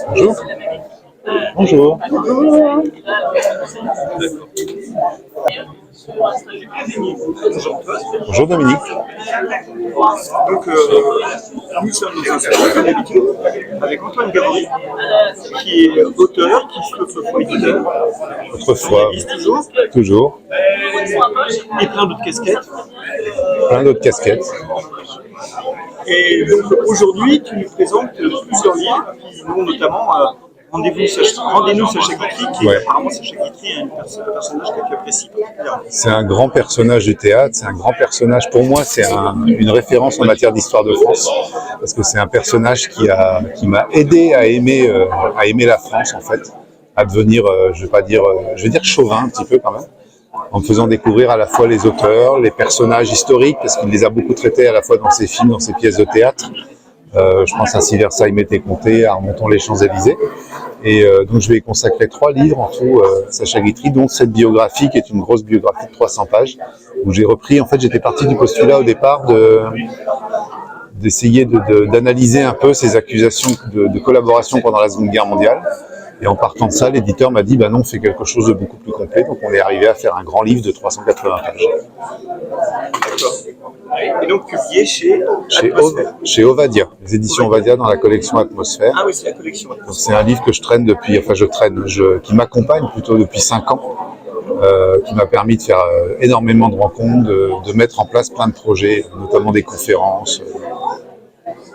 Bonjour. Bonjour. Bonjour Dominique. Donc, nous sommes dans un salon, comme d'habitude, avec Antoine Gabory, qui est auteur, qui fut autrefois éditeur. Autrefois. Toujours. Toujours. Et plein d'autres casquettes. Plein d'autres casquettes. Et donc aujourd'hui, tu nous présentes plusieurs livres, dont notamment Rendez-nous Sacha Guitry, qui est apparemment Sacha Guitry est un personnage que tu apprécies particulièrement. C'est un grand personnage du théâtre, c'est un grand personnage. Pour moi, c'est une référence en matière d'histoire de France, parce que c'est un personnage qui m'a aidé à aimer la France, en fait, à devenir, je vais dire chauvin un petit peu quand même, en me faisant découvrir à la fois les auteurs, les personnages historiques, parce qu'il les a beaucoup traités à la fois dans ses films, dans ses pièces de théâtre. Je pense à Si Versailles m'était compté, à Remontons les Champs-Élysées. Et donc je vais y consacrer 3 livres en tout, Sacha Guitry, dont cette biographie qui est une grosse biographie de 300 pages, où j'ai repris, en fait j'étais parti du postulat au départ d'essayer d'analyser un peu ces accusations de collaboration pendant la Seconde Guerre mondiale. Et en partant de ça, l'éditeur m'a dit, bah non, fais quelque chose de beaucoup plus complet. Donc on est arrivé à faire un grand livre de 380 pages. D'accord. Et donc publié chez Ovadia, les éditions Ovadia dans la collection Atmosphère. Ah oui, c'est la collection. Donc c'est un livre que je traîne depuis, qui m'accompagne plutôt depuis 5 ans, qui m'a permis de faire énormément de rencontres, de mettre en place plein de projets, notamment des conférences.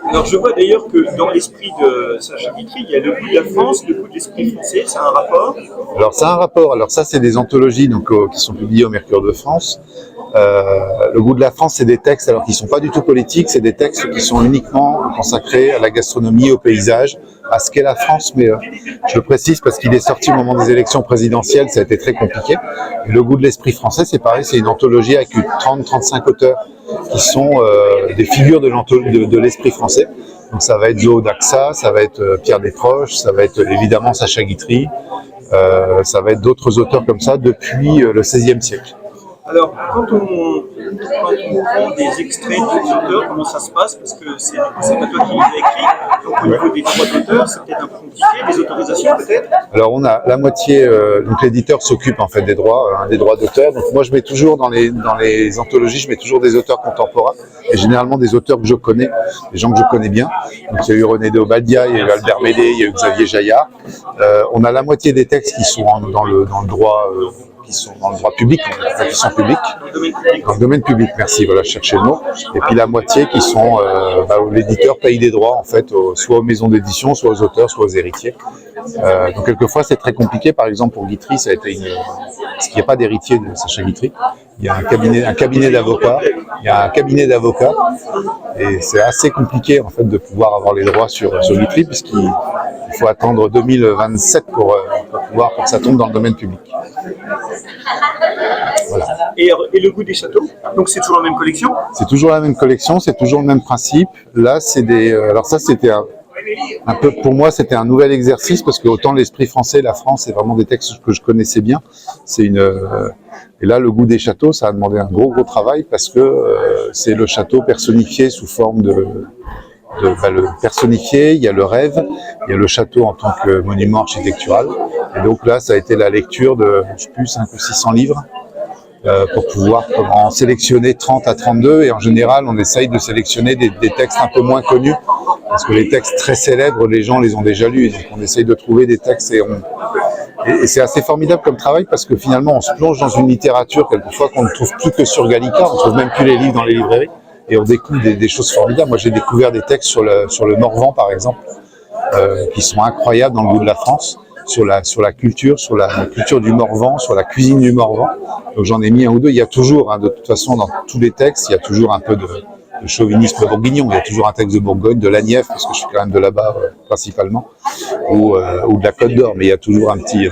Alors je vois d'ailleurs que dans l'esprit de Sacha Guitry, il y a le goût de la France, le goût de l'esprit français, c'est un rapport? Alors c'est un rapport, alors ça c'est des anthologies donc, qui sont publiées au Mercure de France. Le goût de la France, c'est des textes alors qui ne sont pas du tout politiques, c'est des textes qui sont uniquement consacrés à la gastronomie, au paysage, à ce qu'est la France, mais je le précise parce qu'il est sorti au moment des élections présidentielles, ça a été très compliqué. Et le goût de l'esprit français, c'est pareil, c'est une anthologie avec 30-35 auteurs qui sont des figures de l'esprit français. Donc ça va être Zoé Daxa, ça va être Pierre Desproges, ça va être évidemment Sacha Guitry, ça va être d'autres auteurs comme ça depuis le XVIe siècle. Alors, quand on prend des extraits des auteurs, comment ça se passe? Parce que c'est pas toi qui les as écrits. Donc, au niveau des droits d'auteur, c'est peut-être un peu compliqué. Des autorisations, peut-être? Alors, on a la moitié, donc l'éditeur s'occupe en fait des droits d'auteur. Donc, moi, je mets toujours dans les anthologies, je mets toujours des auteurs contemporains et généralement des auteurs que je connais, des gens que je connais bien. Donc, il y a eu René de Obaldia, il y a eu Albert Médé, il y a eu Xavier Jaillard. On a la moitié des textes qui sont dans le droit. Qui sont dans le droit public, qui sont publics, dans le domaine public, merci, voilà, chercher le mot, et puis la moitié qui sont, où l'éditeur paye des droits, en fait, soit aux maisons d'édition, soit aux auteurs, soit aux héritiers. Donc quelquefois c'est très compliqué, par exemple pour Guitry, ça a été parce qu'il n'y a pas d'héritier de Sacha Guitry, il y a un cabinet d'avocats, et c'est assez compliqué, en fait, de pouvoir avoir les droits sur Guitry, puisqu'il faut attendre 2027 pour que ça tombe dans le domaine public. Voilà. Et le goût des châteaux, donc c'est toujours la même collection? C'est toujours la même collection, c'est toujours le même principe. Là, c'est alors ça, c'était un peu, pour moi, c'était un nouvel exercice, parce que autant l'esprit français, la France, c'est vraiment des textes que je connaissais bien. Et là, le goût des châteaux, ça a demandé un gros travail, parce que c'est le château personnifié sous forme le personnifié, il y a le rêve, il y a le château en tant que monument architectural. Et donc là, ça a été la lecture de, je sais plus, 500 ou 600 livres pour pouvoir en sélectionner 30 à 32. Et en général, on essaye de sélectionner des textes un peu moins connus, parce que les textes très célèbres, les gens les ont déjà lus. Et donc on essaye de trouver des textes et c'est assez formidable comme travail, parce que finalement, on se plonge dans une littérature quelquefois qu'on ne trouve plus que sur Gallica, on ne trouve même plus les livres dans les librairies. Et on découvre des choses formidables. Moi, j'ai découvert des textes sur le Morvan, par exemple, qui sont incroyables dans le goût de la France, sur la culture du Morvan, sur la cuisine du Morvan. Donc j'en ai mis un ou deux. Il y a toujours, de toute façon, dans tous les textes, il y a toujours un peu de chauvinisme bourguignon. Il y a toujours un texte de Bourgogne, de la Nièvre, parce que je suis quand même de là-bas principalement, ou de la Côte d'Or. Mais il y a toujours un petit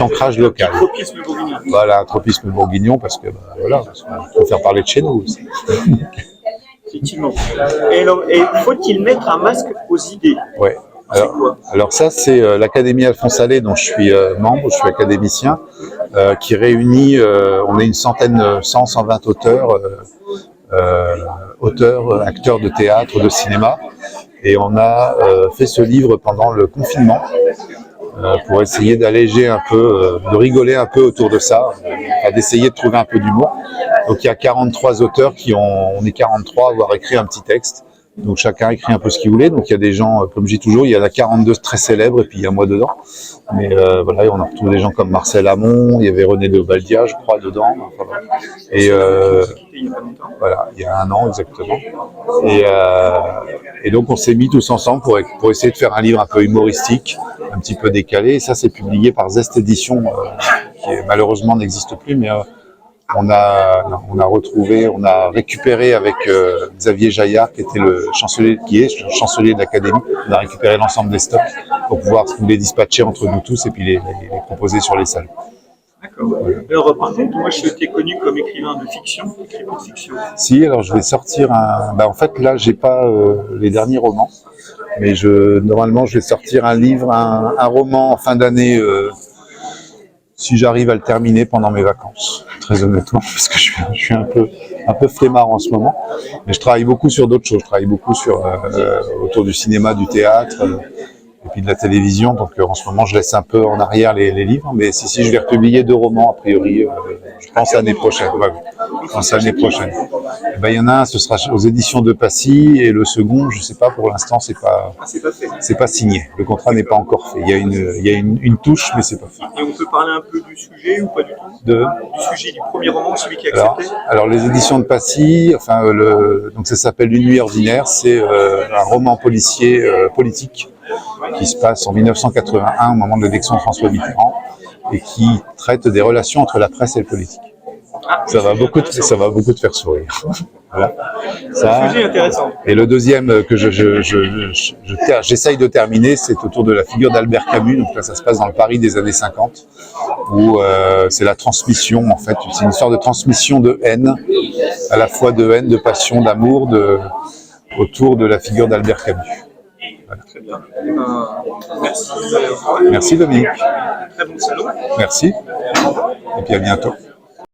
ancrage local. Un tropisme bourguignon. Voilà, un tropisme bourguignon, parce que il faut faire parler de chez nous aussi. Effectivement. Et faut-il mettre un masque aux idées? Ouais. Alors ça, c'est l'Académie Alphonse Allais, dont je suis membre, je suis académicien, qui réunit, on est une 120 auteurs, acteurs de théâtre, de cinéma. Et on a fait ce livre pendant le confinement pour essayer d'alléger un peu, de rigoler un peu autour de ça, d'essayer de trouver un peu d'humour. Donc il y a 43 auteurs on est 43 à avoir écrit un petit texte. Donc chacun écrit un peu ce qu'il voulait. Donc il y a des gens, comme je dis toujours, il y en a 42 très célèbres et puis il y a moi dedans. Mais voilà, on a retrouvé des gens comme Marcel Amont, il y avait René Leobaldia, je crois, dedans. Enfin, voilà. Et voilà, il y a 1 an exactement. Et donc on s'est mis tous ensemble pour essayer de faire un livre un peu humoristique, un petit peu décalé. Et ça, c'est publié par Zest Édition, qui malheureusement n'existe plus, mais on a récupéré avec Xavier Jaillard, qui est chancelier de l'Académie. On a récupéré l'ensemble des stocks pour pouvoir nous les dispatcher entre nous tous et puis les proposer sur les salles. D'accord. Alors, par contre, moi, je t'ai connu comme écrivain de fiction, écrivain de fiction. Si, alors je vais sortir en fait, là, j'ai pas les derniers romans, mais normalement, je vais sortir un livre, un roman en fin d'année, si j'arrive à le terminer pendant mes vacances, très honnêtement, parce que je suis un peu flemmard en ce moment. Mais je travaille beaucoup sur d'autres choses. Je travaille beaucoup autour du cinéma, du théâtre, et puis de la télévision. Donc en ce moment, je laisse un peu en arrière les livres. Mais si je vais republier 2 romans, a priori, je pense l'année prochaine. Ouais, je pense l'année prochaine. Et ben, il y en a un, ce sera aux éditions de Passy, et le second, je sais pas, pour l'instant, c'est pas signé. Le contrat n'est pas encore fait. Il y a une touche, mais c'est pas fait. Et on peut parler un peu du sujet ou pas du tout? Du sujet du premier roman, celui qui est accepté? Alors les éditions de Passy, enfin donc ça s'appelle Une nuit ordinaire, c'est un roman policier politique qui se passe en 1981 au moment de l'élection de François Mitterrand et qui traite des relations entre la presse et le politique. Ça va beaucoup te faire sourire. Voilà. Ça, sujet intéressant. Et le deuxième que j'essaye de terminer, c'est autour de la figure d'Albert Camus. Donc là, ça se passe dans le Paris des années 50, où c'est la transmission, en fait, c'est une histoire de transmission de haine, à la fois de haine, de passion, d'amour, autour de la figure d'Albert Camus. Voilà. Très bien. Merci. Merci Dominique. Très bon salon. Merci. Et puis à bientôt.